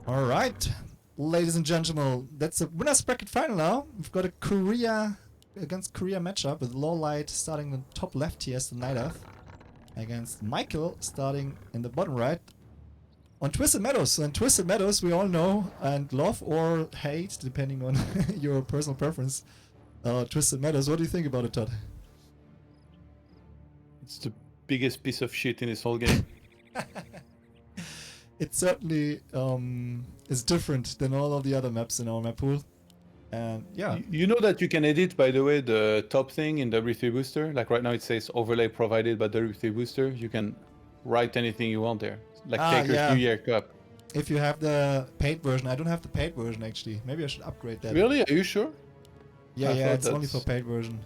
All right, ladies and gentlemen, that's a winners bracket final now. We've got a Korea against Korea matchup with LawLiet starting in the top left here as the Night Elf against Michael starting in the bottom right on Twisted Meadows. And Twisted Meadows we all know and love or hate depending on your personal preference. Twisted Meadows, what do you think about it, Todd? It's the biggest piece of shit in this whole game. It certainly is different than all of the other maps in our map pool. And yeah. You know that you can edit, by the way, the top thing in W3 Booster? Like right now it says overlay provided by W3 Booster. You can write anything you want there. Like Tak3r's New Year Cup. If you have the paid version. I don't have the paid version actually. Maybe I should upgrade that. Really? Are you sure? Yeah, it's only for paid version.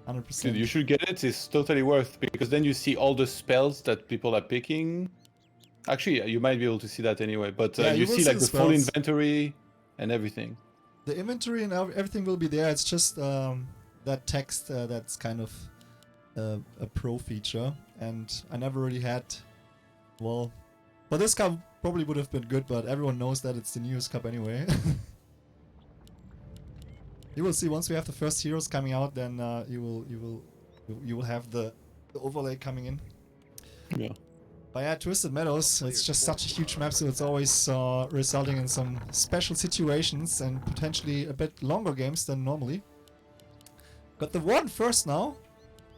100%. Dude, you should get it. It's totally worth, because then you see all the spells that people are picking. Actually, you might be able to see that anyway, but you see like the full inventory and everything. The inventory and everything will be there. It's just that text that's kind of a pro feature, and I never really had. Well, for this cup probably would have been good, but everyone knows that it's the newest cup anyway. You will see once we have the first heroes coming out, then you will have the overlay coming in. Yeah. But yeah, Twisted Meadows, it's just such a huge map, so it's always resulting in some special situations and potentially a bit longer games than normally. Got the Warden first now.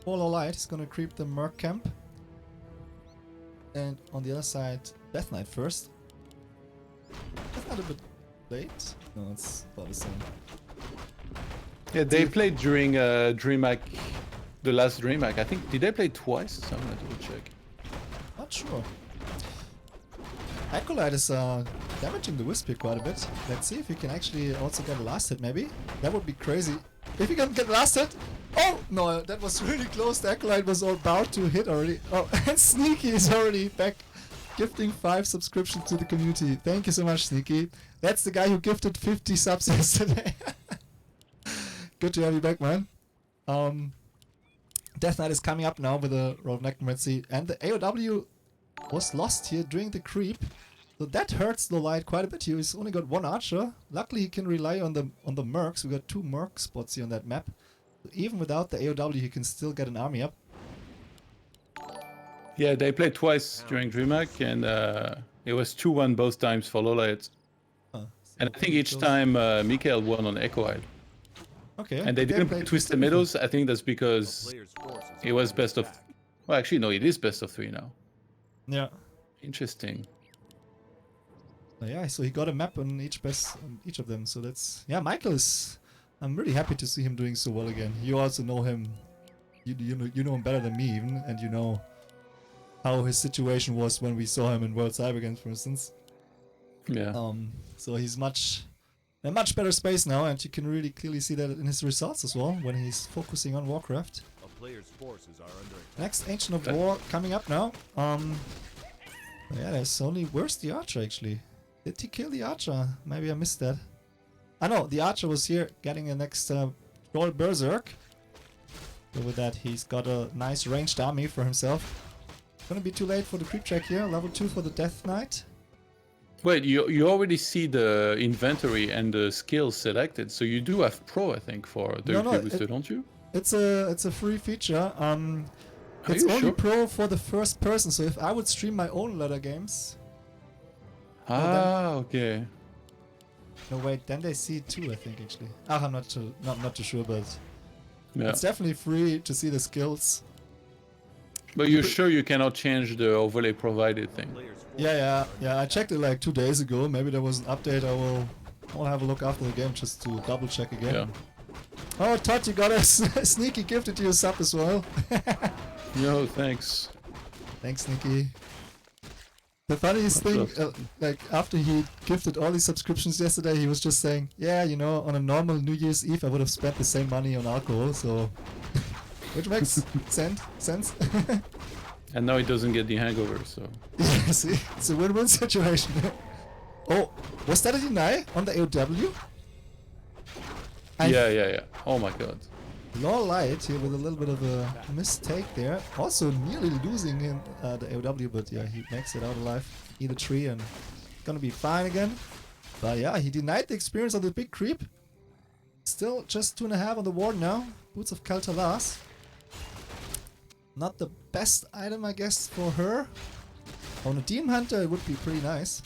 For LawLiet, he's gonna creep the Merc camp. And on the other side, Death Knight first. Death Knight a bit late? No, it's about the same. Yeah, they played during DreamHack, the last DreamHack. I think, did they play twice? So I'm gonna double check. Not sure. Acolyte is damaging the Wisp here quite a bit. Let's see if he can actually also get a last hit maybe. That would be crazy. If he can get last hit! Oh! No, that was really close. The Acolyte was about to hit already. Oh, and Sneaky is already back, gifting 5 subscriptions to the community. Thank you so much, Sneaky. That's the guy who gifted 50 subs yesterday. Good to have you back, man. Death Knight is coming up now with a Roll of Necromancy, and the AOW was lost here during the creep, so that hurts LawLiet quite a bit. He's only got 1 archer. Luckily he can rely on the mercs. We got 2 merc spots here on that map. So even without the AOW he can still get an army up. Yeah, they played twice during DreamHack, and it was 2-1 both times for LawLiet. So and I think each time Mikael won on Echo Isle. Okay. And they didn't play Twisted Meadows. I think that's because it was best of... Well, actually, no, it is best of 3 now. Yeah. Interesting. Yeah, so he got a map on each of them. So that's... Yeah, Michael is... I'm really happy to see him doing so well again. You also know him. You know him better than me even. And you know how his situation was when we saw him in World Cyber Games, for instance. Yeah. So he's in a much better space now, and you can really clearly see that in his results as well when he's focusing on Warcraft. Next Ancient of War coming up now. Yeah, there's only... Where's the Archer actually? Did he kill the Archer? Maybe I missed that. Ah no, the Archer was here getting the next Troll Berserk. So with that he's got a nice ranged army for himself. Gonna be too late for the creep check here. Level 2 for the Death Knight. Wait, you already see the inventory and the skills selected, so you do have Pro, I think, for the Booster, don't you? It's a free feature. It's only Pro for the first person, so if I would stream my own ladder games... okay. No wait, then they see it too, I think actually. I'm not too sure, but yeah. It's definitely free to see the skills. But you're sure you cannot change the overlay provided thing? Yeah. I checked it like 2 days ago. Maybe there was an update. I'll have a look after the game just to double check again. Yeah. Oh, Todd, you got a Sneaky gifted you a sub as well. No, thanks. Thanks, Sneaky. The funniest thing, like after he gifted all these subscriptions yesterday, he was just saying, yeah, you know, on a normal New Year's Eve I would have spent the same money on alcohol, so... Which makes sense. And now he doesn't get the hangover, so... Yeah, see? It's a win-win situation. Oh, was that a deny on the AOW? Yeah. Oh my god. LawLiet here with a little bit of a mistake there. Also nearly losing him the AOW, but yeah, he makes it out alive. Eat a tree and gonna be fine again. But yeah, he denied the experience of the big creep. Still just 2.5 on the ward now. Boots of Kaltalas. Not the best item, I guess, for her. On a Demon Hunter, it would be pretty nice.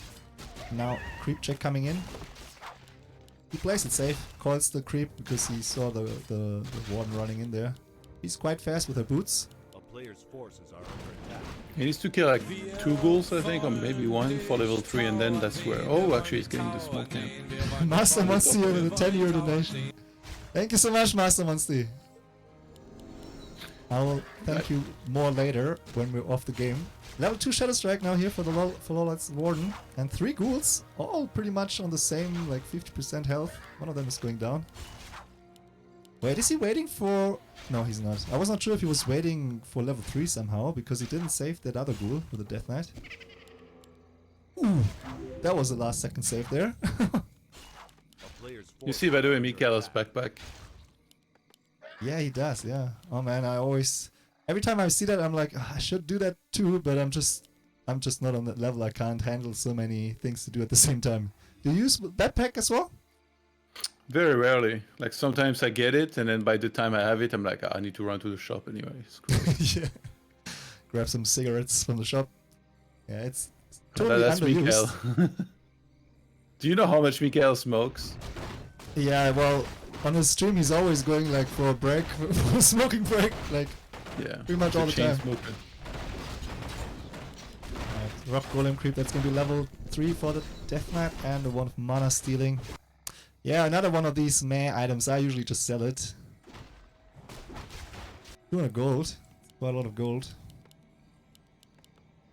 Now, creep check coming in. He plays it safe, calls the creep because he saw the warden running in there. He's quite fast with her boots. A player's forces are under attack. He needs to kill like 2 ghouls, I think, or maybe 1 for level 3, and then that's where... Oh, actually, he's getting the small camp. Master Monster with a 10-euro donation. Thank you so much, Master Monster. I will thank you more later when we're off the game. Level 2 Shadow Strike now here for the LawLiet's Warden. And 3 ghouls, all pretty much on the same, like 50% health. One of them is going down. Wait, is he waiting for... No, he's not. I was not sure if he was waiting for level 3 somehow, because he didn't save that other ghoul with the Death Knight. Ooh, that was the last second save there. You see, by the way, Mikael's backpack. Yeah, he does, yeah. Oh man, I always... Every time I see that, I'm like, I should do that too, but I'm just not on that level. I can't handle so many things to do at the same time. Do you use backpack as well? Very rarely. Like, sometimes I get it, and then by the time I have it, I'm like, I need to run to the shop anyway. Yeah. Grab some cigarettes from the shop. Yeah, it's totally that's underused. Mikael. Do you know how much Mikael smokes? Yeah, well, on his stream he's always going like for a break, for a smoking break, like yeah, pretty much all the time. Smoker. Alright, Rock Golem Creep, that's gonna be level 3 for the Death Knight, and the one of Mana Stealing. Yeah, another one of these meh items, I usually just sell it. 200 gold, quite a lot of gold.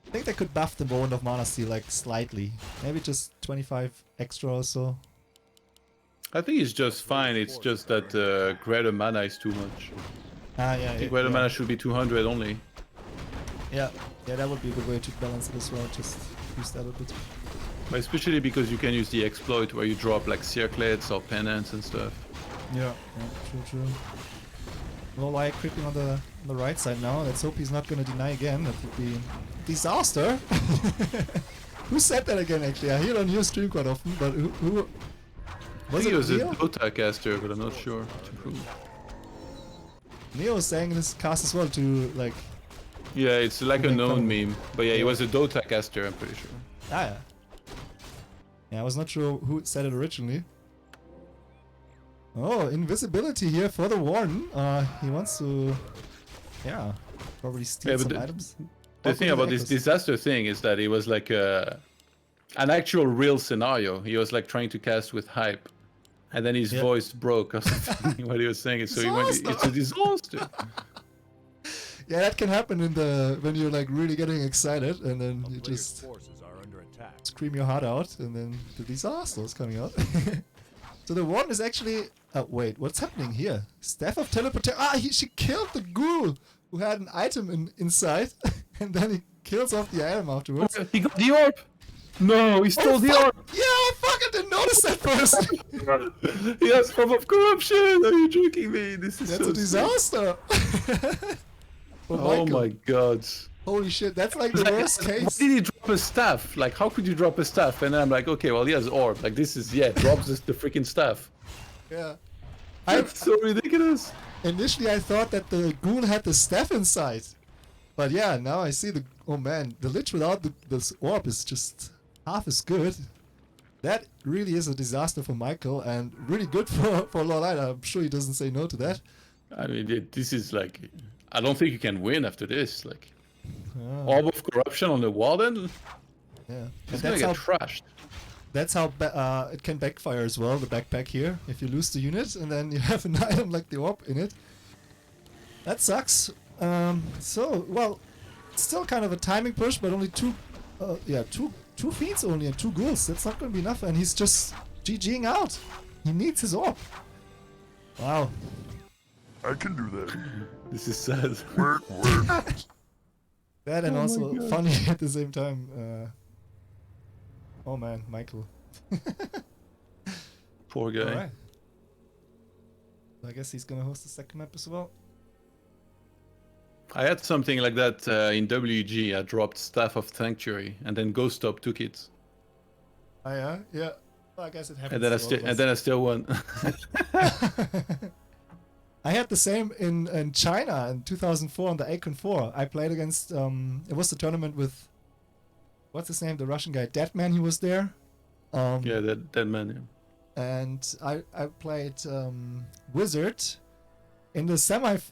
I think they could buff the Bone of Mana Steal like slightly, maybe just 25 extra or so. I think it's just fine, it's just that greater mana is too much. Ah, yeah, I think greater mana should be 200 only. Yeah, that would be a good way to balance it as well, just use that a bit. But especially because you can use the exploit where you drop like circlets or pennants and stuff. Yeah, true. LawLiet creeping on the right side now. Let's hope he's not gonna deny again. That would be disaster. Who said that again? Actually, I hear it on your stream quite often. But who was it? He was a Dota caster, but I'm not sure to prove. Neo was saying in this cast as well to like. Yeah, it's like a known meme. But yeah, he was a Dota caster. I'm pretty sure. Ah, yeah. Yeah, I was not sure who said it originally. Oh, invisibility here for the Warden. He wants to, yeah, probably steal some items. The thing about this disaster thing is that it was like an actual real scenario. He was like trying to cast with hype, and then his voice broke or something when he was saying it. So he went, "It's a disaster." Yeah, that can happen in when you're like really getting excited, and then you just scream your heart out, and then the disaster is coming out. So the Warden is actually... wait, what's happening here? Staff of Teleportation... Ah, she killed the ghoul who had an item inside, and then he kills off the item afterwards. Oh, he got the orb! No, he stole the orb! Yeah, fuck, I didn't notice that first! He has form of corruption! Are you joking me? This is That's so a disaster! Oh my god. Holy shit, that's like the worst case. Why did he drop a staff? Like, how could you drop a staff? And then I'm like, okay, well, he has orb. Like, this is, drops the freaking staff. Yeah. That's so ridiculous. Initially, I thought that the ghoul had the staff inside. But yeah, now I see oh man, the Lich without this orb is just half as good. That really is a disaster for Michael, and really good for LawLiet. I'm sure he doesn't say no to that. I mean, this is like, I don't think you can win after this. Like, Orb of Corruption on the Warden? Yeah. It's gonna get trashed. That's how it can backfire as well, the backpack here. If you lose the unit and then you have an item like the orb in it. That sucks. Well, still kind of a timing push, but only two fiends only and 2 ghouls. That's not gonna be enough, and he's just GGing out. He needs his orb. Wow. I can do that. This is sad. Work. That and also funny at the same time. Oh man, Michael. Poor guy. Alright. I guess he's gonna host the second map as well. I had something like that in WG. I dropped Staff of Sanctuary, and then Ghost Top took it. Oh yeah, yeah. Well, I guess it happens. And then I still won. I had the same in China in 2004 on the Akon 4. I played against it was the tournament with what's his name, the Russian guy, Deadman. He was there. Yeah, that man. Yeah. And I played Wizard in the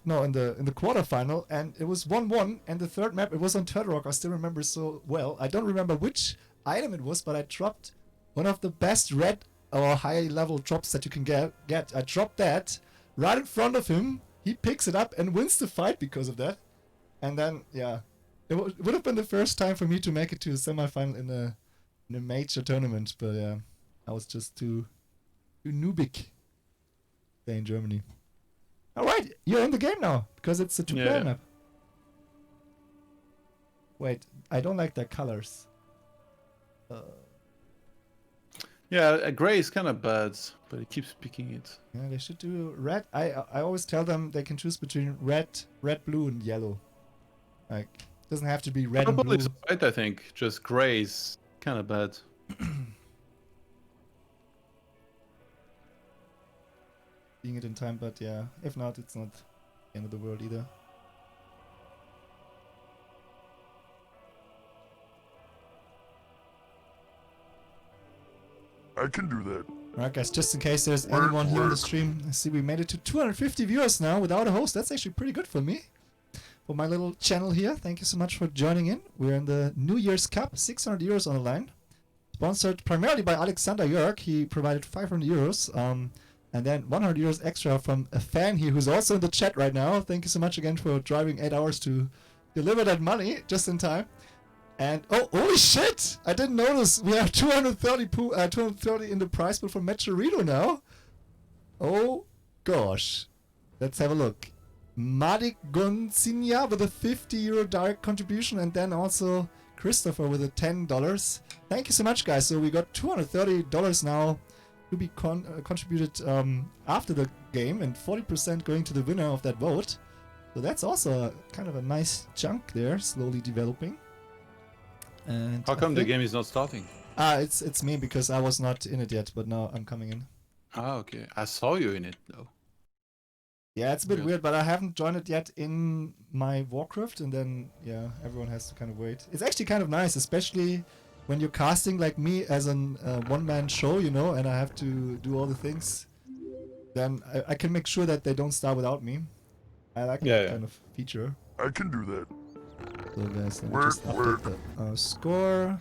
in the quarterfinal, and it was 1-1. And the third map, it was on Turtle Rock. I still remember so well. I don't remember which item it was, but I dropped one of the best red or high level drops that you can get. I dropped that right in front of him. He picks it up and wins the fight because of that. And then yeah, it would have been the first time for me to make it to a semifinal in a major tournament. But yeah, I was just too noobic. Stay in Germany. All right, you're in the game now because it's a two-player map. Wait, I don't like their colors. Yeah, gray is kind of bad, but it keeps picking it. Yeah, they should do red. I always tell them they can choose between red, blue, and yellow. Like, it doesn't have to be red and blue. Probably right, I think. Just gray is kind of bad. Seeing it in time, but yeah, if not, it's not the end of the world either. I can do that. Alright guys, just in case there's anyone here on the stream, I see we made it to 250 viewers now without a host. That's actually pretty good for me. For my little channel here, thank you so much for joining in. We're in the New Year's Cup, 600 euros on the line. Sponsored primarily by Alexander Jörg. He provided 500 euros. And then 100 euros extra from a fan here who's also in the chat right now. Thank you so much again for driving 8 hours to deliver that money just in time. And oh, holy shit! I didn't notice. We have 230 in the prize pool for Mecherito now. Oh gosh, let's have a look. Madik Gonsinia with a 50 euro direct contribution, and then also Christopher with a $10. Thank you so much, guys. So we got $230 now to be contributed after the game, and 40% going to the winner of that vote. So that's also kind of a nice chunk there, slowly developing. And how come the game is not starting? It's me because I was not in it yet, but now I'm coming in. Ah, okay. I saw you in it though. Yeah, it's a bit weird, but I haven't joined it yet in my Warcraft, and then yeah, everyone has to kind of wait. It's actually kind of nice, especially when you're casting like me as an one-man show, you know, and I have to do all the things. Then I can make sure that they don't start without me. I like that kind of feature. I can do that. So guys, let me just update the score.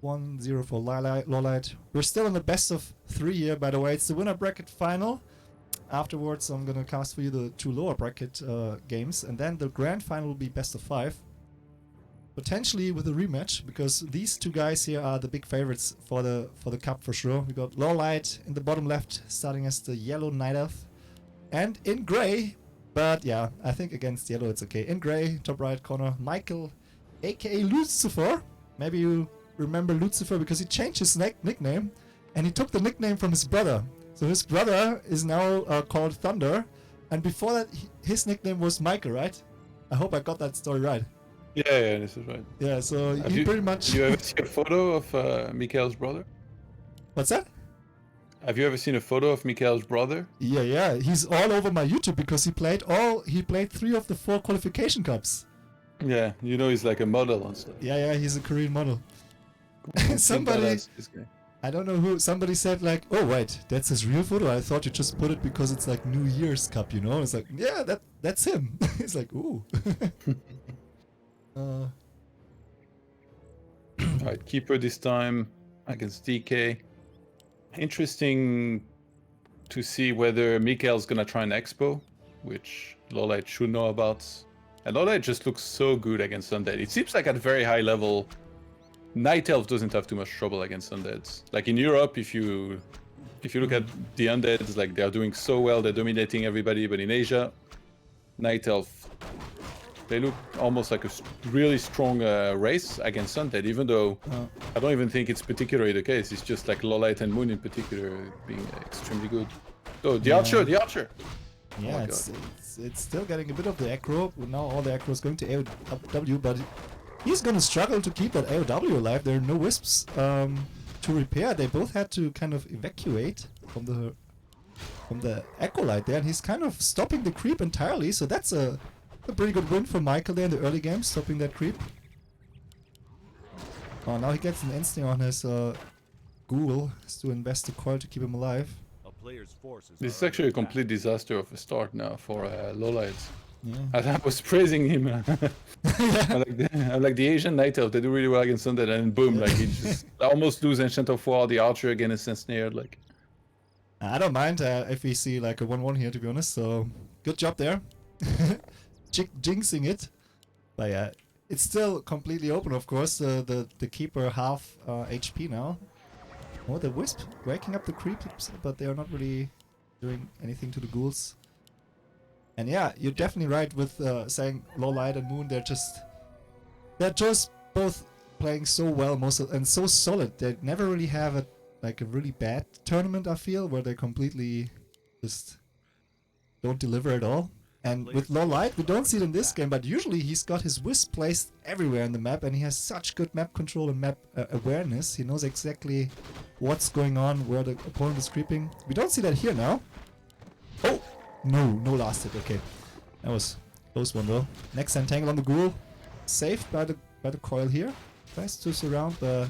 1-0 for LawLiet. We're still in the best of 3 here, by the way. It's the winner bracket final. Afterwards, I'm gonna cast for you the 2 lower bracket games, and then the grand final will be best of 5. Potentially with a rematch, because these 2 guys here are the big favorites for the cup for sure. We got LawLiet in the bottom left, starting as the yellow Night Elf, and in gray. But yeah, I think against yellow it's okay. In gray, top right corner, Michael, aka Lucifer. Maybe you remember Lucifer because he changed his nickname, and he took the nickname from his brother. So his brother is now called Thunder, and before that his nickname was Michael, right? I hope I got that story right. Yeah, this is right. Yeah, so he pretty much... Have you ever seen a photo of Mikael's brother? What's that? Have you ever seen a photo of Mikael's brother? Yeah, he's all over my YouTube because he played 3 of the 4 qualification cups. Yeah, you know he's like a model and stuff. Yeah, he's a Korean model. Somebody, I don't know who, somebody said like, oh wait, that's his real photo? I thought you just put it because it's like New Year's Cup, you know? It's like, yeah, that's him. It's like, ooh. Alright, keeper this time against DK. Interesting to see whether Mikael's gonna try an expo, which LawLiet should know about. And LawLiet just looks so good against Undead. It seems like at very high level, Night Elf doesn't have too much trouble against Undeads. Like in Europe, if you look at the Undeads, like they're doing so well, they're dominating everybody, but in Asia, Night Elf, they look almost like a really strong race against Undead, even though I don't even think it's particularly the case. It's just like LawLiet and Moon in particular being extremely good. Oh, the Archer! Yeah, oh it's still getting a bit of the aggro. Now all the aggro is going to AOW, but he's gonna struggle to keep that AOW alive. There are no wisps. to repair. They both had to kind of evacuate from the acolyte there, and he's kind of stopping the creep entirely. So that's a pretty good win for Michael there in the early game, stopping that creep. Oh, now he gets an instinct on his ghoul. Has to invest the coil to keep him alive. A player's forces This is are actually a under attack. complete disaster of a start now for LawLiet. Yeah. I was praising him. I'm like the Asian Night Elf. They do really well against Undead, and boom, like he just almost lose Enchant of War. The Archer again is ensnared. Like I don't mind if we see like a 1-1 here, to be honest. So good job there, jinxing it. But yeah, it's still completely open, of course. The keeper half HP now. Oh, the Wisp waking up the creeps, but they are not really doing anything to the ghouls. And yeah, you're definitely right with saying LawLiet and Moon. They're just both playing so well, and so solid. They never really have a really bad tournament, I feel, where they completely just don't deliver at all. And with LawLiet, we don't see it in this game, but usually he's got his Wisp placed everywhere in the map, and he has such good map control and map awareness. He knows exactly what's going on, where the opponent is creeping. We don't see that here now. Oh! No last hit. Okay, that was a close one though. Next entangle on the ghoul, saved by the coil here. Tries to surround the.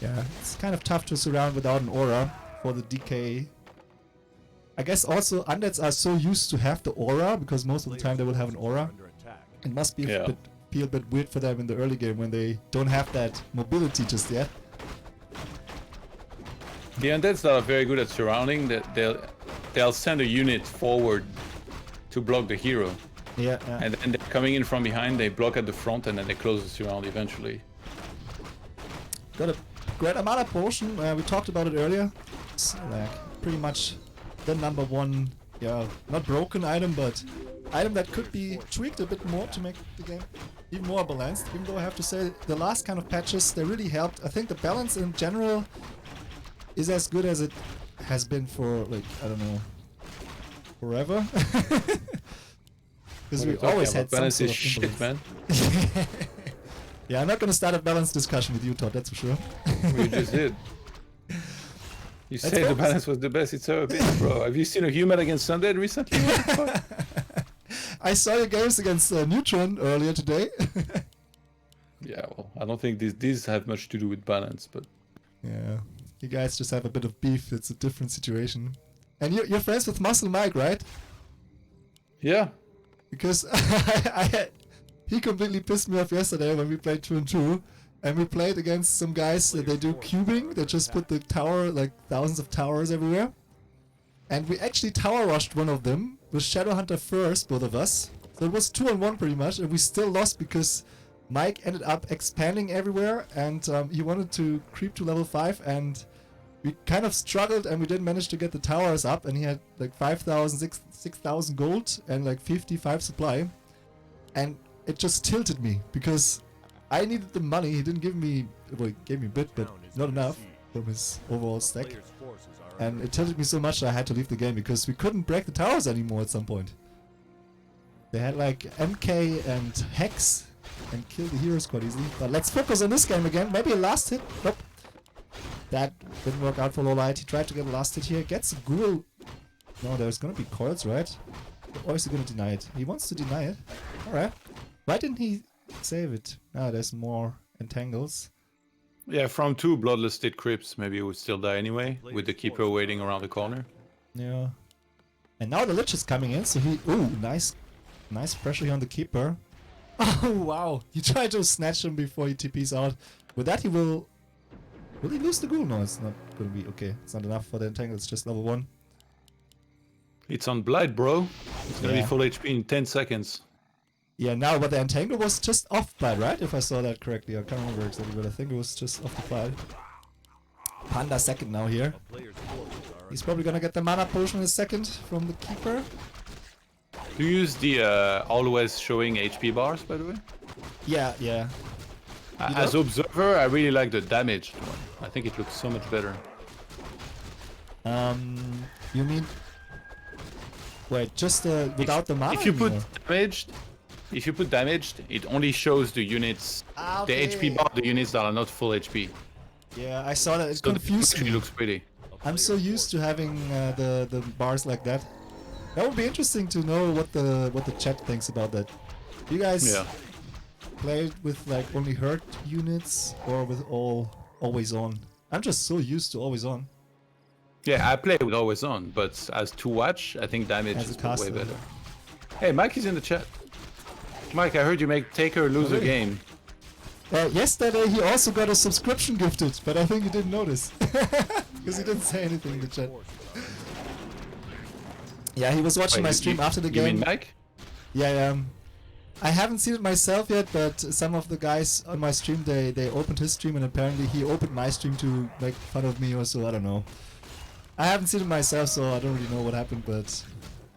Yeah, it's kind of tough to surround without an aura for the DK. I guess also undeads are so used to have the aura because most of the time they will have an aura. Under attack. It must be feel a bit weird for them in the early game when they don't have that mobility just yet. the Undeads that are very good at surrounding, that they'll send a unit forward to block the hero. Yeah. And then they're coming in from behind, they block at the front, and then they close the surround eventually. Got a great amount of potion. We talked about it earlier. It's like pretty much the number one, not broken item, but item that could be tweaked a bit more to make the game even more balanced. Even though I have to say the last kind of patches, they really helped. I think the balance in general is as good as it has been for, like, I don't know, forever. Because we always had some balance sort is of shit, man. Yeah, I'm not gonna start a balance discussion with you, Todd, that's for sure. We just did. You Let's said the focus. balance was the best it's ever been, bro. Have you seen a human against Undead recently? What the fuck? I saw your games against Neutron earlier today. Yeah, well, I don't think these have much to do with balance, but Yeah, you guys just have a bit of beef. It's a different situation. And you're friends with Muscle Mike, right? yeah. Because he completely pissed me off yesterday when we played 2-2, and we played against some guys that they do cubing. They just put the tower, like thousands of towers everywhere. And we actually tower rushed one of them with Shadowhunter first, both of us. So it was 2-on-1 pretty much, and we still lost because Mike ended up expanding everywhere, and he wanted to creep to level 5, and we kind of struggled, and we didn't manage to get the towers up, and he had like 5,000, 6,000 gold and like 55 supply. And it just tilted me because I needed the money. He didn't give me, well, he gave me a bit, but not enough from his overall stack. Player's forces are And it tilted me so much that I had to leave the game because we couldn't break the towers anymore at some point. They had like MK and Hex and killed the heroes quite easily. But let's focus on this game again. Maybe a last hit. Nope. That didn't work out for LawLiet. He tried to get a last hit here. Gets a ghoul. No, there's gonna be coils, right? Or is he gonna deny it? He wants to deny it. Alright. Why didn't he save it? Ah, there's more entangles. Yeah, from 2 Bloodless State Crypts, maybe it would still die anay, with the Keeper waiting around the corner. Yeah. And now the Lich is coming in, so he... Ooh, nice pressure here on the Keeper. Oh, wow. He tried to snatch him before he TPs out. With that, he will... Will he lose the ghoul? No, it's not gonna be... Okay, it's not enough for the entangle. It's just level 1. It's on Blight, bro. It's gonna Yeah. be full HP in 10 seconds. Yeah, now, but the entangle was just off Blight, right? If I saw that correctly. I can't remember exactly, but I think it was just off the Blight. Panda second now here. a player's forces are He's probably gonna get the mana potion in a second from the Keeper. Do you use the always showing HP bars, by the way? Yeah. You As don't? observer, I really like the damaged one. I think it looks so much better. You mean... Wait, just without the mana? If you put or? damaged, it only shows the units, Ah, the okay. HP bar, the units that are not full HP. Yeah, I saw that. It So the confused actually me. looks pretty. I'm so used to having the bars like that. That would be interesting to know what the chat thinks about that. You guys Yeah. play with like only hurt units or with all always on? I'm just so used to always on. Yeah, I play with always on, but as to watch, I think damage As a is way caster. better. Hey, Mike is in the chat. Mike, I heard you make Tak3r lose a really? game. Yesterday he also got a subscription gifted, but I think you didn't notice. Because he didn't say anything in the chat. Yeah, he was watching Wait, my stream after the You game. mean Mike? Yeah, I haven't seen it myself yet, but some of the guys on my stream, they opened his stream and apparently he opened my stream to make fun of me or so, I don't know. I haven't seen it myself, so I don't really know what happened, but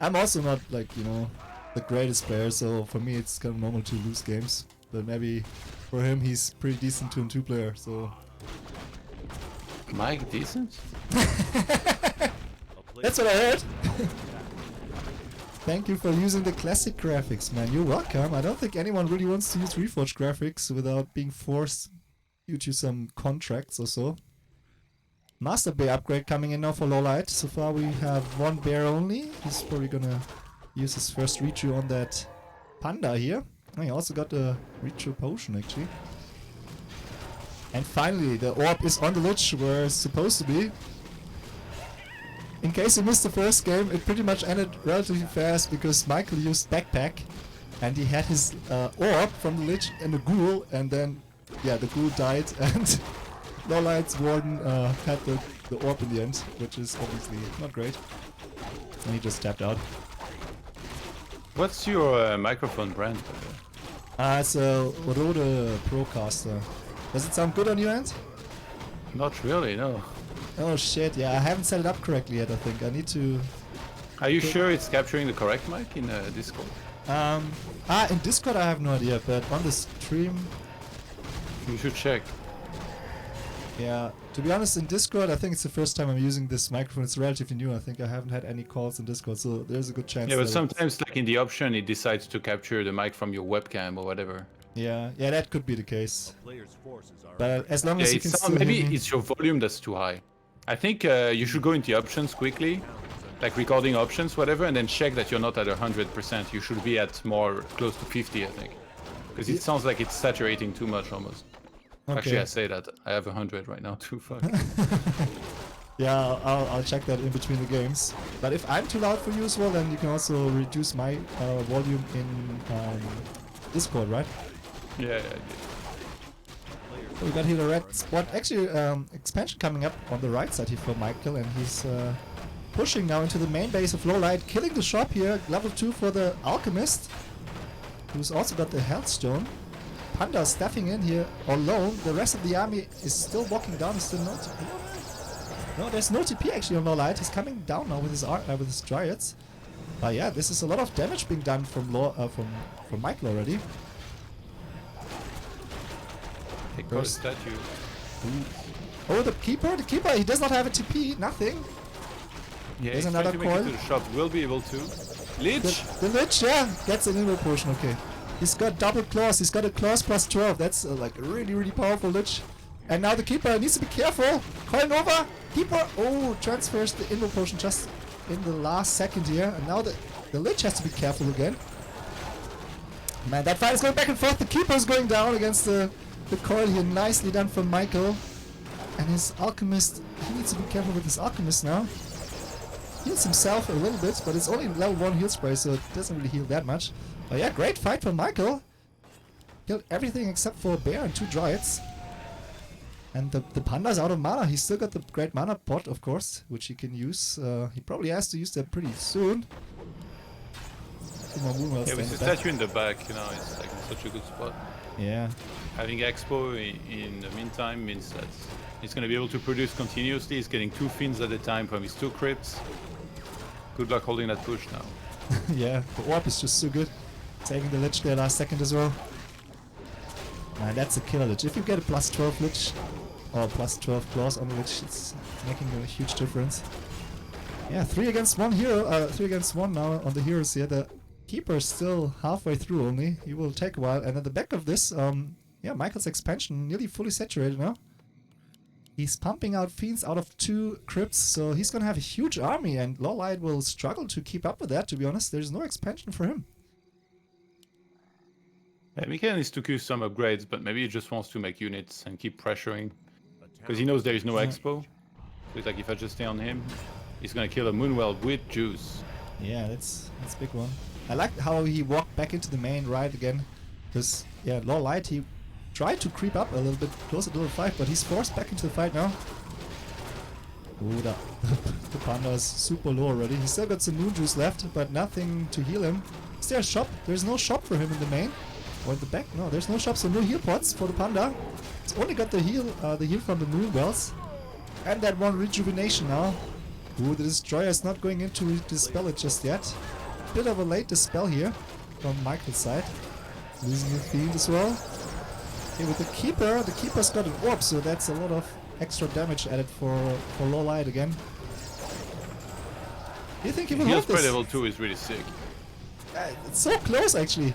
I'm also not like, you know, the greatest player, so for me it's kind of normal to lose games. But maybe for him he's pretty decent to a 2-player, so... Mike decent? That's what I heard! Thank you for using the classic graphics, man. You're welcome. I don't think anyone really wants to use Reforged graphics without being forced due to some contracts or so. Master Bear upgrade coming in now for LawLiet. So far we have one bear only. He's probably gonna use his first reach on that panda here. Oh, he also got a reach potion actually. And finally the orb is on the lich where it's supposed to be. In case you missed the first game, it pretty much ended relatively fast because Michael used backpack and he had his orb from the lich and the ghoul, and then yeah, the ghoul died and LawLiet's warden had the orb in the end, which is obviously not great. And he just tapped out. What's your microphone brand? It's a Rode Procaster. Does it sound good on your end? Not really, no. Oh shit, yeah, I haven't set it up correctly yet, I think. I need to... Are you sure it's capturing the correct mic in Discord? In Discord I have no idea, but on the stream... You should check. Yeah, to be honest, in Discord, I think it's the first time I'm using this microphone. It's relatively new. I think I haven't had any calls in Discord, so there's a good chance. Yeah, but that sometimes, like in the option, it decides to capture the mic from your webcam or whatever. yeah, that could be the case. Player's forces are But as long Yeah, as you can it's still hear maybe me. it's your volume that's too high. I think you should go into options quickly, like recording options, whatever, and then check that you're not at 100%. You should be at more close to 50, I think, because it sounds like it's saturating too much almost. Okay. Actually, I say that I have 100 right now too. Fuck. Yeah, I'll check that in between the games. But if I'm too loud for you as well, then you can also reduce my volume in Discord, right? Yeah. We got here the red spot. Actually, expansion coming up on the right side here for Michael, and he's pushing now into the main base of LawLiet, killing the shop here. Level 2 for the Alchemist, who's also got the Health Stone. Panda staffing in here alone. The rest of the army is still walking down. Still no TP. No, there's no TP actually on LawLiet. He's coming down now with his Dryads. Yeah, this is a lot of damage being done from Michael already. Take out a statue. Oh, the keeper, he does not have a TP, nothing. Yeah, There's he's another trying to make it coil. to the shop. Will be able to. Lich. The Lich, yeah, gets an inner potion, okay. He's got double claws, he's got a claws plus 12, that's like a really, really powerful Lich. And now the keeper needs to be careful. Coin over, keeper, oh, transfers the inner potion just in the last second here. And now the Lich has to be careful again. Man, that fight is going back and forth. The keeper is going down against the coil here. Nicely done from Michael. And his Alchemist, he needs to be careful with his Alchemist now. Heals himself a little bit, but it's only level 1 heal spray, so it doesn't really heal that much. But yeah, great fight from Michael. Killed everything except for a bear and 2 Dryads. And the panda's out of mana. He's still got the great mana pot, of course, which he can use. He probably has to use that pretty soon. Yeah, with the statue in the back, you know, it's like in such a good spot. Yeah. Having Expo in the meantime means that he's going to be able to produce continuously. He's getting 2 fins at a time from his 2 crypts. Good luck holding that push now. Yeah, the orb is just so good. Saving the Lich there last second as well. Man, that's a killer Lich. If you get a plus 12 Lich, or plus 12 claws on the Lich, it's making a huge difference. Yeah, 3 against 1 hero, 3 against 1 now on the heroes here. The keeper is still halfway through only. He will take a while. And at the back of this, yeah, Michael's expansion nearly fully saturated now. He's pumping out fiends out of 2 crypts, so he's gonna have a huge army, and LawLiet will struggle to keep up with that, to be honest. There's no expansion for him. Yeah, Mikael needs to queue some upgrades, but maybe he just wants to make units and keep pressuring. Because he knows there is no expo. So it's like, if I just stay on him, he's gonna kill a Moonwell with juice. Yeah, that's a big one. I like how he walked back into the main right again. Because, yeah, LawLiet, he tried to creep up a little bit closer to the fight, but he's forced back into the fight now. Ooh, the panda is super low already. He's still got some moon juice left, but nothing to heal him. Is there a shop? There's no shop for him in the main. Or in the back? No, there's no shop, so no heal pots for the panda. It's only got the heal from the moon wells. And that one rejuvenation now. Ooh, the destroyer is not going in to dispel it just yet. Bit of a late dispel here from Michael's side. Losing the fiend as well. Okay, with the keeper's got an orb, so that's a lot of extra damage added for LawLiet again. Do you think he will hold this? Level 2 is really sick. It's so close actually.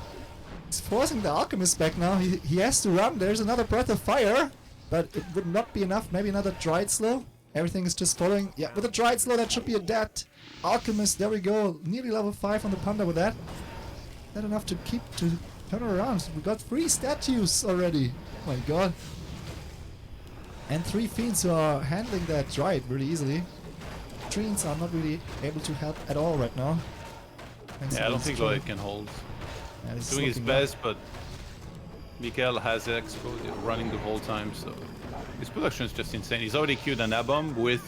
He's forcing the alchemist back now. He has to run. There's another breath of fire, but it would not be enough. Maybe another dried slow. Everything is just following. Yeah, with a dried slow, that should be a dead alchemist. There we go. Nearly level 5 on the panda with that. Not enough to turn around. We got 3 statues already. Oh my god. And 3 fiends who are handling that dried really easily. Treants are not really able to help at all right now. Yeah, I don't think LawLiet can hold. Yeah, He's doing his best, but Mikael has Expo running the whole time, so his production is just insane. He's already queued an Abom with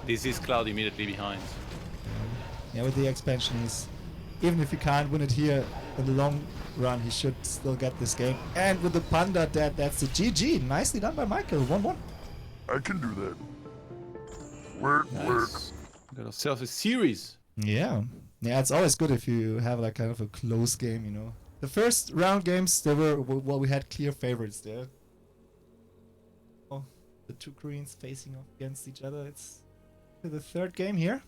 Disease Cloud immediately behind. Yeah, with the expansion, even if he can't win it here in the long run, he should still get this game. And with the panda, that's a GG. Nicely done by Michael. 1-1. I can do that. Work. Nice. Got ourselves a series. Yeah. Yeah, it's always good if you have like kind of a close game, you know. The first round games, we had clear favorites there. Oh, the 2 Koreans facing off against each other. It's the 3rd game here.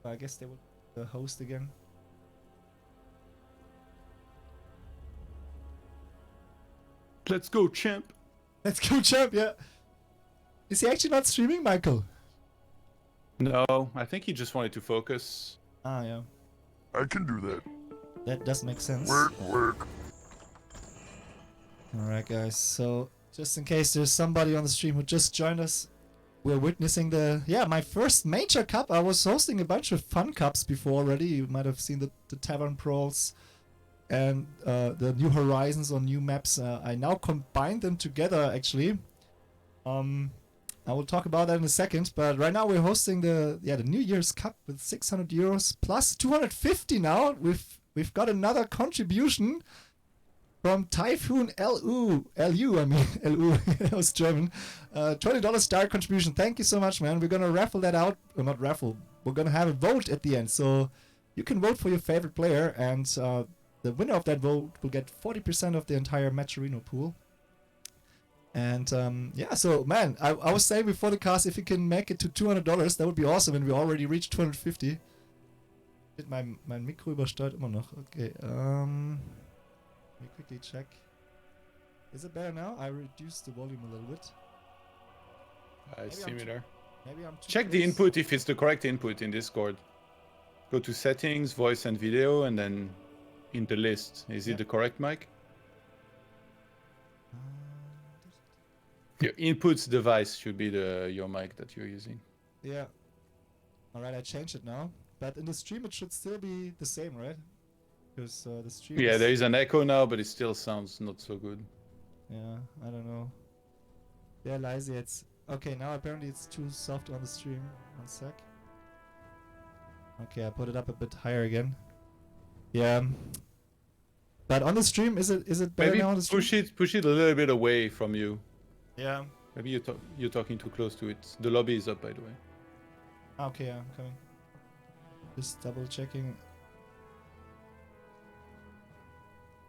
I guess they will host again. Let's go, champ. Let's go, champ, yeah. Is he actually not streaming, Michael? No, I think he just wanted to focus. Ah, yeah. I can do that. That does make sense. Work. Alright, guys, so just in case there's somebody on the stream who just joined us, we're witnessing my first major cup. I was hosting a bunch of fun cups before already. You might have seen the Tavern Brawls and the New Horizons on new maps. I now combined them together, actually. I will talk about that in a second, but right now we're hosting the New Year's Cup with 600 euros plus 250 now. We've got another contribution from Typhoon LU, that was German. $20 star contribution. Thank you so much, man. We're gonna raffle that out, or not raffle. We're gonna have a vote at the end, so you can vote for your favorite player, and the winner of that vote will get 40% of the entire Matcherino pool. And yeah, so man, I was saying before the cast, if you can make it to $200, that would be awesome, and we already reached 250. Mein Mikro übersteuert immer noch. Okay, let me quickly check. Is it better now? I reduced the volume a little bit. I see me there. Maybe I'm too Check close. the input if it's the correct input in Discord. Go to settings, voice and video, and then in the list. Is it the correct mic? Your inputs device should be your mic that you're using. Yeah. Alright, I changed it now. But in the stream it should still be the same, right? Because the stream Yeah, there is an echo now, but it still sounds not so good. Yeah, I don't know. Yeah, leise jetzt. Okay, now apparently it's too soft on the stream. 1 sec. Okay, I put it up a bit higher again. Yeah. But on the stream, is it better Maybe now on the stream? push it a little bit away from you. Yeah. Maybe you're talking too close to it. The lobby is up, by the way. Okay, yeah, I'm coming. Just double checking.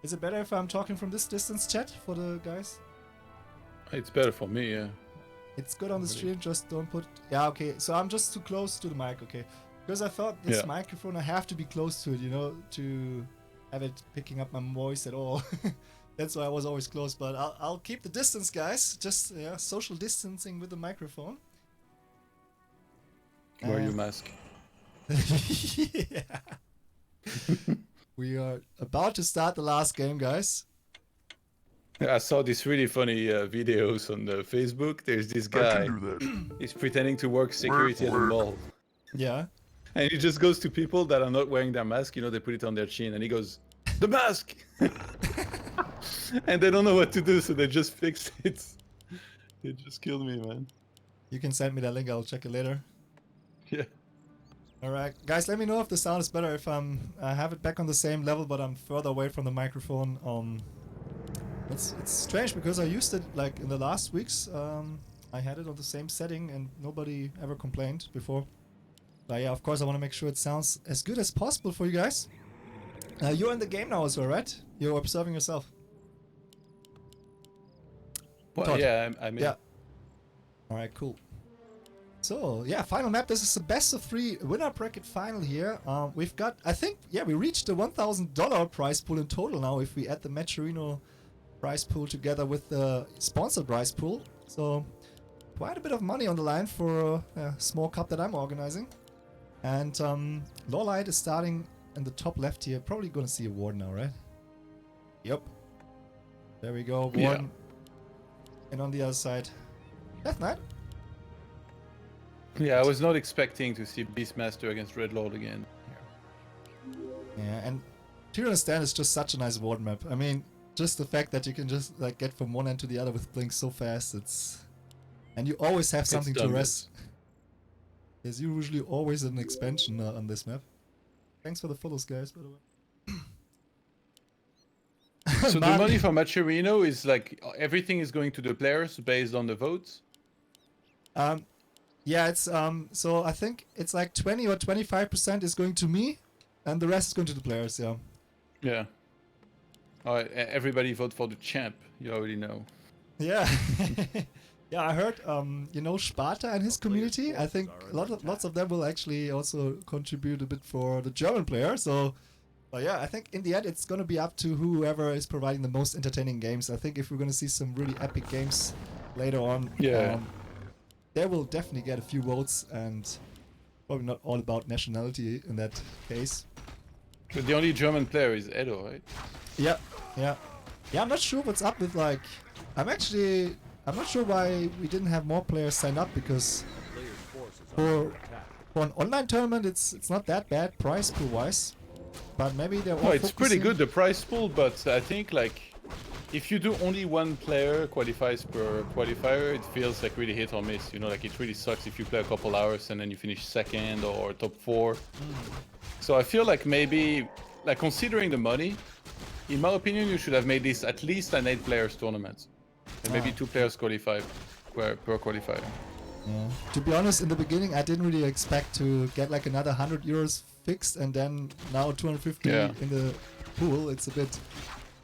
Is it better if I'm talking from this distance, chat, for the guys? It's better for me, yeah. It's good on the stream, just don't put... Yeah, okay, so I'm just too close to the mic, okay. Because I thought this microphone, I have to be close to it, you know, to have it picking up my voice at all. That's why I was always close, but I'll keep the distance, guys. Just social distancing with the microphone. Wear your mask. Yeah. We are about to start the last game, guys. I saw this really funny videos on the Facebook. There's this I guy. can do that. He's pretending to work security at a mall. Yeah. And he just goes to people that are not wearing their mask. You know, they put it on their chin, and he goes, "The mask!" And they don't know what to do, so they just fix it. They just killed me, man. You can send me that link. I'll check it later. Yeah. All right, guys. Let me know if the sound is better. If I have it back on the same level, but I'm further away from the microphone. It's strange because I used it like in the last weeks. I had it on the same setting and nobody ever complained before. But yeah, of course I want to make sure it sounds as good as possible for you guys. You're in the game now as well, right? You're observing yourself. Well, Todd. yeah, I mean, Yeah. All right, cool. So yeah, final map. This is the best of 3 winner bracket final here. We've got, I think, yeah, we reached the $1,000 prize pool in total now if we add the Matcherino prize pool together with the sponsored prize pool. So quite a bit of money on the line for a small cup that I'm organizing. And LawLiet is starting in the top left here. Probably gonna see a Warden now, right? Yep. There we go, Warden. Yeah. And on the other side, Death Knight. Yeah, I was not expecting to see Beastmaster against Red Lord again. Yeah, and to understand, it's just such a nice Warden map. I mean, just the fact that you can just like get from one end to the other with Blink so fast, and you always have something to rest. There's usually always an expansion on this map. Thanks for the follows, guys, by the way. So the money for Matcherino is like everything is going to the players based on the votes? Yeah, it's so I think it's like 20 or 25% is going to me, and the rest is going to the players. Yeah. Yeah. Alright, everybody vote for the champ. You already know. Yeah. Yeah, I heard you know, Sparta and his community. I think lots of them will actually also contribute a bit for the German player. So, but yeah, I think in the end it's gonna be up to whoever is providing the most entertaining games. I think if we're gonna see some really epic games later on, Yeah. they will definitely get a few votes, and probably not all about nationality in that case. But the only German player is Edo, right? Yeah, yeah. Yeah, I'm not sure what's up with like... I'm not sure why we didn't have more players sign up, because for an online tournament it's not that bad prize pool wise. But maybe they're all No, it's pretty focusing- good, the prize pool, but I think like if you do only one player qualifies per qualifier, it feels like really hit or miss. You know, like it really sucks if you play a couple hours and then you finish second or top 4. So I feel like maybe, like considering the money, in my opinion, you should have made this at least an 8 players tournament. And maybe 2 players qualify per qualifier. Yeah. To be honest, in the beginning I didn't really expect to get like another €100 fixed and then now 250 Yeah. in the pool. It's a bit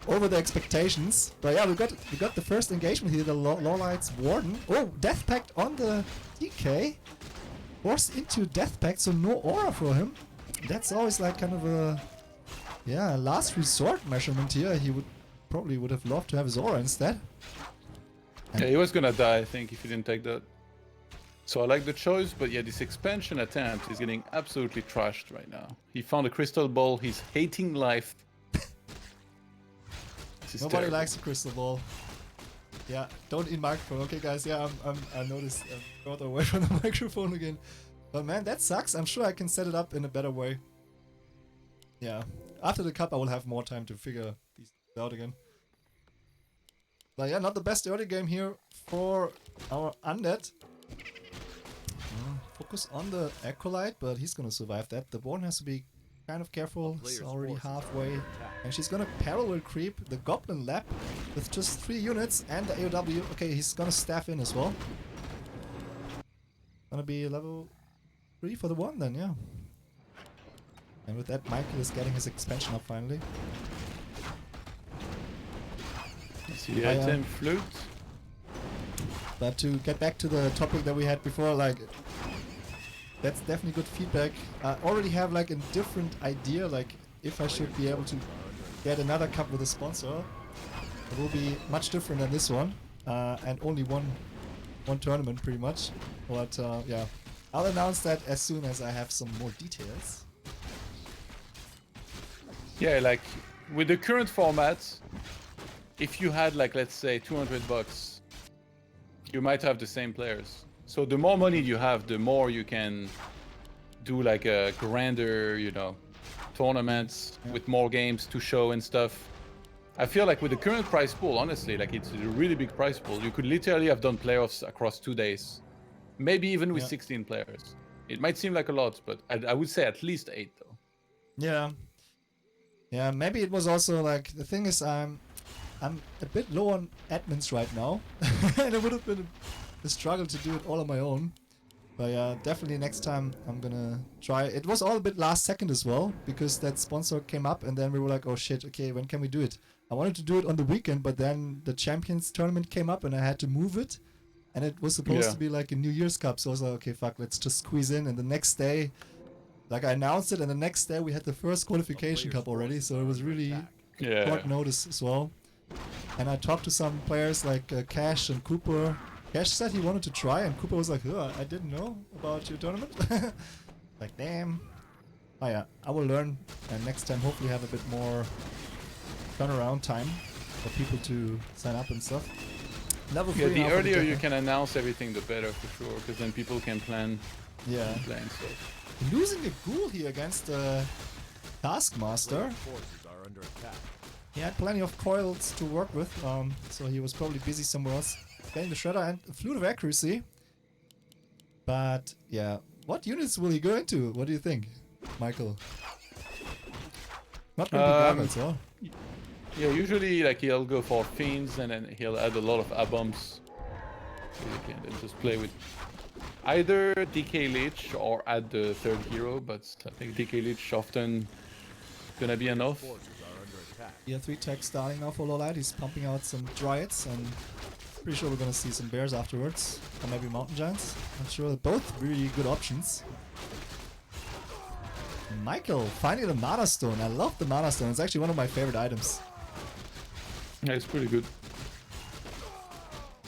over the expectations. But yeah, we got the first engagement here, the LawLiet's Warden. Oh, Death Pact on the DK. Forced into Death Pact, so no aura for him. That's always like kind of a last resort measurement here. He probably would have loved to have his aura instead. Yeah, he was gonna die, I think, if he didn't take that. So I like the choice, but yeah, this expansion attempt is getting absolutely trashed right now. He found a crystal ball, he's hating life. This is Nobody terrible. likes a crystal ball. Yeah, don't eat microphone. Okay, guys. Yeah, I noticed. Got away from the microphone again. But man, that sucks. I'm sure I can set it up in a better way. Yeah, after the cup, I will have more time to figure these things out again. But yeah, not the best early game here for our undead. Focus on the Acolyte, but he's gonna survive that. The Born has to be kind of careful. It's already halfway. And she's gonna parallel creep the Goblin Lab with just 3 units and the AOW. Okay, he's gonna staff in as well. Gonna be level 3 for the one then, yeah. And with that, Michael is getting his expansion up finally. You see the item flute? But to get back to the topic that we had before, like, that's definitely good feedback. I already have like a different idea, like if I should be able to get another cup with a sponsor. It will be much different than this one, and only one tournament pretty much. But yeah, I'll announce that as soon as I have some more details. Yeah, like with the current format, if you had like let's say $200, you might have the same players. So the more money you have, the more you can do like a grander, you know, tournaments with more games to show and stuff. I feel like with the current prize pool, honestly, like it's a really big prize pool. You could literally have done playoffs across 2 days, maybe even with 16 players. It might seem like a lot, but I would say at least 8 though. Yeah. Yeah, maybe it was also like, the thing is I'm a bit low on admins right now. And it would have been a struggle to do it all on my own. But yeah, definitely next time I'm gonna try. It was all a bit last second as well, because that sponsor came up and then we were like, oh shit, okay, when can we do it? I wanted to do it on the weekend, but then the Champions tournament came up and I had to move it. And it was supposed to be like a New Year's Cup, so I was like, okay, fuck, let's just squeeze in. And the next day, like I announced it, and the next day we had the first qualification cup already, so it was really short notice as well. And I talked to some players like Cash and Cooper. Cash said he wanted to try, and Cooper was like, oh, I didn't know about your tournament. Like, damn. Oh yeah, I will learn, and next time hopefully have a bit more turnaround time for people to sign up and stuff. Level 3 the earlier you can announce everything, the better for sure, because then people can plan. Playing stuff. Losing a ghoul here against Taskmaster. Forces are under attack. He had plenty of coils to work with, so he was probably busy somewhere else. Getting the Shredder and a Flute of Accuracy. But yeah, what units will he go into? What do you think, Michael? Not gonna be Gargoyles, huh? Yeah, usually like he'll go for Fiends and then he'll add a lot of A-bombs. And then just play with either DK Lich or add the third hero, but I think DK Lich often gonna be enough. Forces are under attack. Yeah, 3 tech starting now for LawLiet. He's pumping out some Dryads, and pretty sure we're gonna see some Bears afterwards. Or maybe Mountain Giants. Not sure. Both really good options. Michael, finding the Mana Stone. I love the Mana Stone. It's actually one of my favorite items. Yeah, it's pretty good.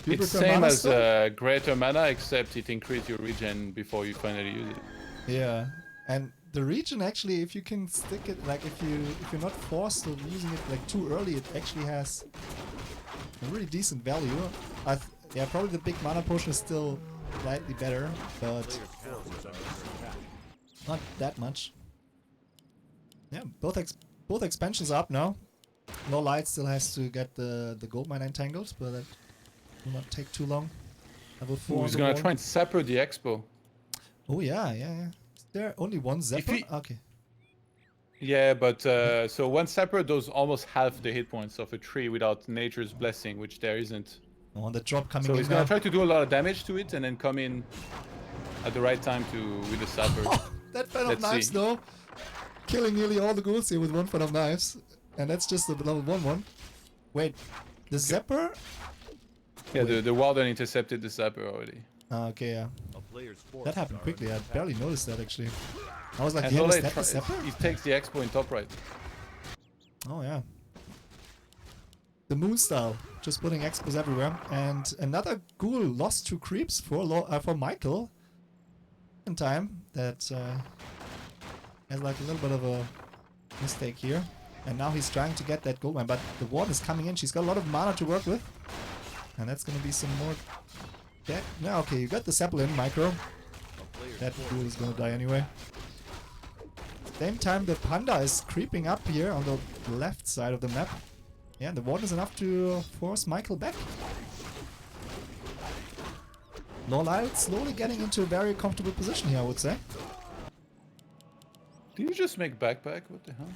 Do you It's prefer same Mana as Stone? Greater Mana, except it increases your regen before you finally use it. Yeah, and the regen actually, if you can stick it, like if you're not forced to using it like too early, it actually has a really decent value. Yeah, probably the big mana potion is still slightly better, but Forces are under attack. not that much. Yeah, both expansions are up now. LawLiet still has to get the gold mine entangled, but that will not take too long. Level 4. Who's gonna try and sapper the expo? Oh yeah. Is there only one Zephyr? he- Okay. Yeah, but so one sapper does almost half the hit points of a tree without Nature's Blessing, which there isn't. Oh, the drop coming So in he's now. gonna try to do a lot of damage to it and then come in at the right time with the sapper. Oh, that fan of Let's knives see. though. Killing nearly all the ghouls here with one fan of knives. And that's just the level 1 one. Wait, the Zephyr? Yeah, the Warden intercepted the sapper already. Ah, okay, yeah. A player's forces That happened are quickly. I under attack. barely noticed that actually. I was like, And yeah, is LawLiet that the Zephyr? he takes the expo in top right. Oh yeah. The moon style, just putting expos everywhere. And another ghoul lost 2 creeps for Michael. In time that has like a little bit of a mistake here. And now he's trying to get that gold mine, but the ward is coming in. She's got a lot of mana to work with. And that's gonna be some more dead. No, okay, you got the Zeppelin, Micro. A player's That forces ghoul is gonna die anyway. Same time, the Panda is creeping up here on the left side of the map. Yeah, the ward is enough to force Michael back. LawLiet slowly getting into a very comfortable position here, I would say. Do you just make backpack? What the hell?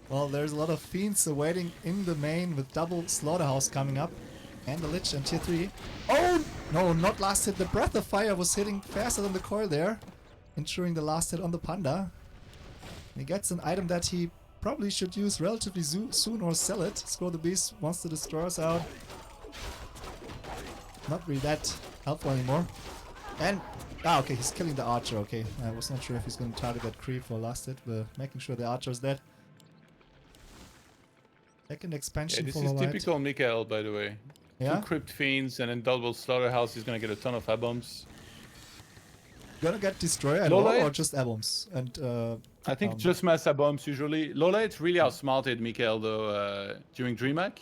Well, there's a lot of fiends awaiting in the main with double Slaughterhouse coming up. And the Lich and tier 3. Oh! No, not last hit. The Breath of Fire was hitting faster than the coil there. Ensuring the last hit on the Panda. He gets an item that he probably should use relatively soon or sell it. Scroll the Beast wants to destroy us out. Not really that helpful anymore. And... ah, okay, he's killing the Archer, okay. I was not sure if he's going to target that creep or last hit, but making sure the Archer is dead. Second Yeah, expansion this for is LawLiet. typical Mikael, by the way. Yeah? 2 Crypt Fiends and then double Slaughterhouse is gonna get a ton of A-bombs. Gonna get Destroyer at all LawLiet? or just A-bombs? And I think just mass A-bombs usually. LawLiet really outsmarted Mikael though during DreamHack.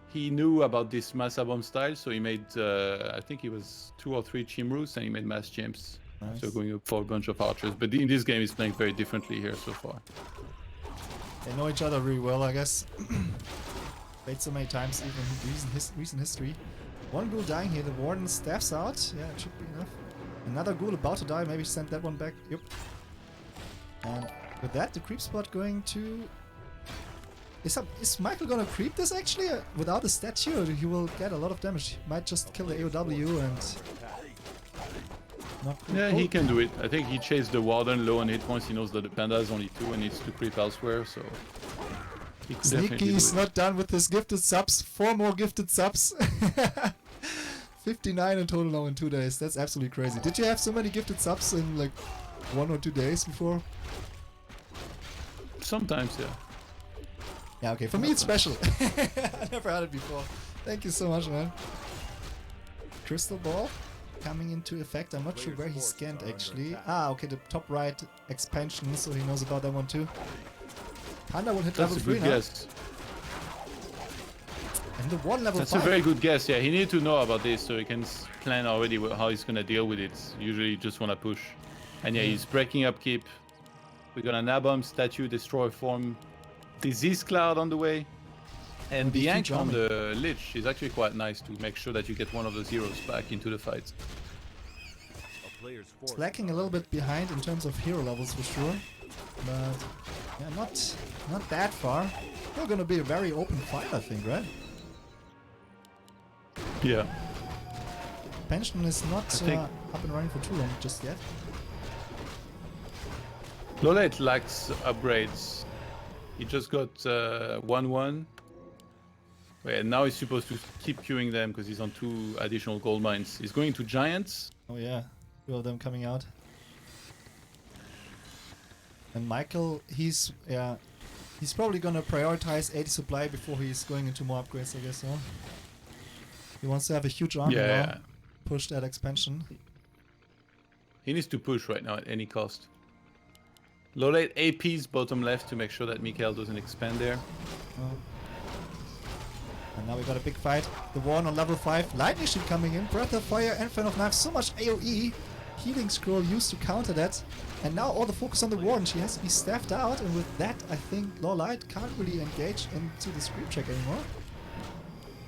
He knew about this mass A-bomb style, so he made, I think he was 2 or 3 Chimrus and he made mass Chimps. Nice. So going up for a bunch of archers. But in this game he's playing very differently here so far. they know each other really well, I guess. Played so many times, even in recent history. One ghoul dying here, the Warden staffs out. Yeah, it should be enough. Another ghoul about to die, maybe send that one back. Yep. And with that, the creep spot going to... Is Michael gonna creep this actually? Without a statue, he will get a lot of damage. He might just kill the AOW and... Yeah, he can do it. I think he chased the Warden low on hit points. He knows that the Panda is only 2 and needs to creep elsewhere, so... He could definitely do Sneaky's it. not done with his gifted subs. 4 more gifted subs. 59 in total now in 2 days. That's absolutely crazy. Did you have so many gifted subs in like 1 or 2 days before? Sometimes, yeah. Yeah, okay. For me, it's special. I never had it before. Thank you so much, man. Crystal Ball coming into effect. I'm not sure where he scanned actually. Ah, okay, the top right expansion, so he knows about that one too. Panda will hit That's level a 3 good now. guess. And the one level That's 5. a very good guess, yeah. He needs to know about this so he can plan already how he's gonna deal with it. Usually you just wanna push. And yeah, he's breaking upkeep. We got an A-bomb, statue, destroy form, disease cloud on the way. And the yank on the Lich is actually quite nice to make sure that you get one of the zeros back into the fight. A player's It's force. lacking a little bit behind in terms of hero levels for sure. But yeah, not that far. Still gonna be a very open fight, I think, right? Yeah. Pension is not think- up and running for too long just yet. LawLiet lacks upgrades. He just got 1-1. And now he's supposed to keep queuing them because he's on 2 additional gold mines. He's going to Giants. Oh yeah, 2 of them coming out. And Michael, he's probably gonna prioritize 80 supply before he's going into more upgrades, I guess, so. He wants to have a huge army now. Yeah. Push that expansion. He needs to push right now at any cost. LawLiet AP's bottom left to make sure that Mikael doesn't expand there. Oh. And now we got a big fight. The Warden on level 5. Lightning Shield coming in. Breath of Fire and Fan of Knives. So much AoE. Healing Scroll used to counter that. And now all the focus on the Warden. She has to be staffed out. And with that, I think LawLiet can't really engage into the creep check anymore.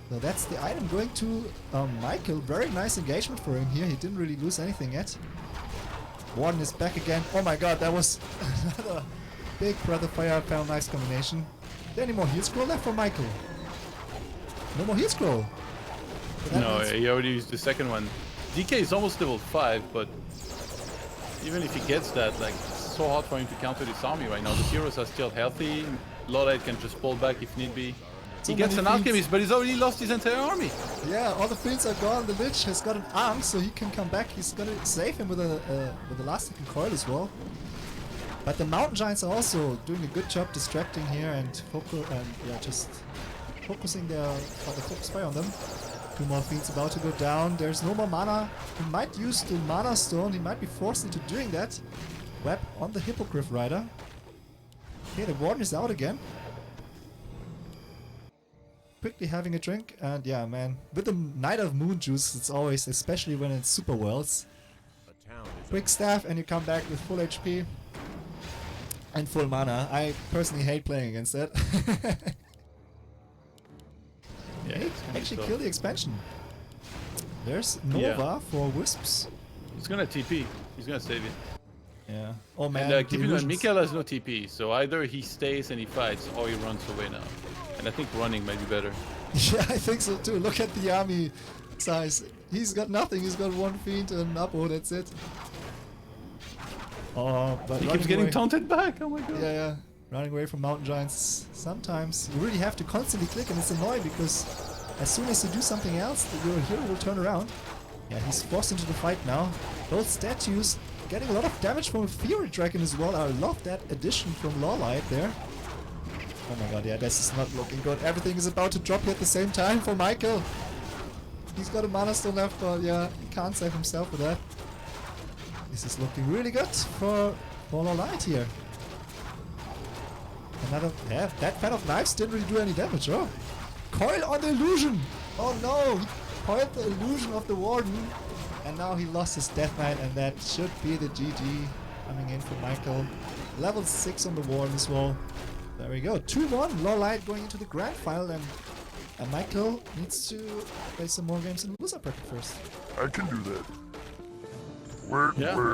So that's the item going to Michael. Very nice engagement for him here. He didn't really lose anything yet. Warden is back again. Oh my god, that was another big Breath of Fire Fan of Knives combination. Is there any more heal scroll left for Michael? No more heal scroll. So that No, means- he already used the second one. DK is almost level 5, but even if he gets that, like, it's so hard for him to counter this army right now. The heroes are still healthy. LawLiet can just pull back if need be. So He gets many an fiends. alchemist, but he's already lost his entire army. Yeah, all the fiends are gone. The Lich has got an arm, so he can come back. He's gonna save him with a last second coil as well. But the Mountain Giants are also doing a good job distracting here and just focusing the focus fire on them. 2 more fiends about to go down. There's no more mana. He might use the Mana Stone. He might be forced into doing that. Web on the Hippogriff Rider. Okay, the Warden is out again. Quickly having a drink, and yeah, man, with the Night of Moon Juice, it's always, especially when it's Super Worlds, A town is quick staff and you come back with full HP and full mana. I personally hate playing against that. Yeah, Hey, it's gonna be actually tough. kill the expansion. There's Nova for Wisps. He's gonna TP. He's gonna save it. Yeah. Oh man, And keep the in mind, illusions. Mikael has no TP, so either he stays and he fights, or he runs away now. And I think running might be better. Yeah, I think so too. Look at the army size. He's got nothing. He's got 1 fiend and an Apo, that's it. Oh, but He running keeps getting away- taunted back. Oh my god. Yeah, yeah. Running away from Mountain Giants. Sometimes you really have to constantly click, and it's annoying because as soon as you do something else, your hero will turn around. Yeah, he's forced into the fight now. Those statues getting a lot of damage from a Fury Dragon as well. I love that addition from LawLiet there. Oh my god, yeah, this is not looking good. Everything is about to drop here at the same time for Michael. He's got a mana stone left, but yeah, he can't save himself with that. This is looking really good for LawLiet here. Another, yeah, that fan of knives didn't really do any damage, oh. Coil on the illusion! Oh no, he coiled the illusion of the warden. And now he lost his death knight, and that should be the GG coming in for Michael. Level 6 on the warden as well. There we go, 2-1, LawLiet going into the grand final, and Michael needs to play some more games in the loser bracket first. I can do that. Yeah. Where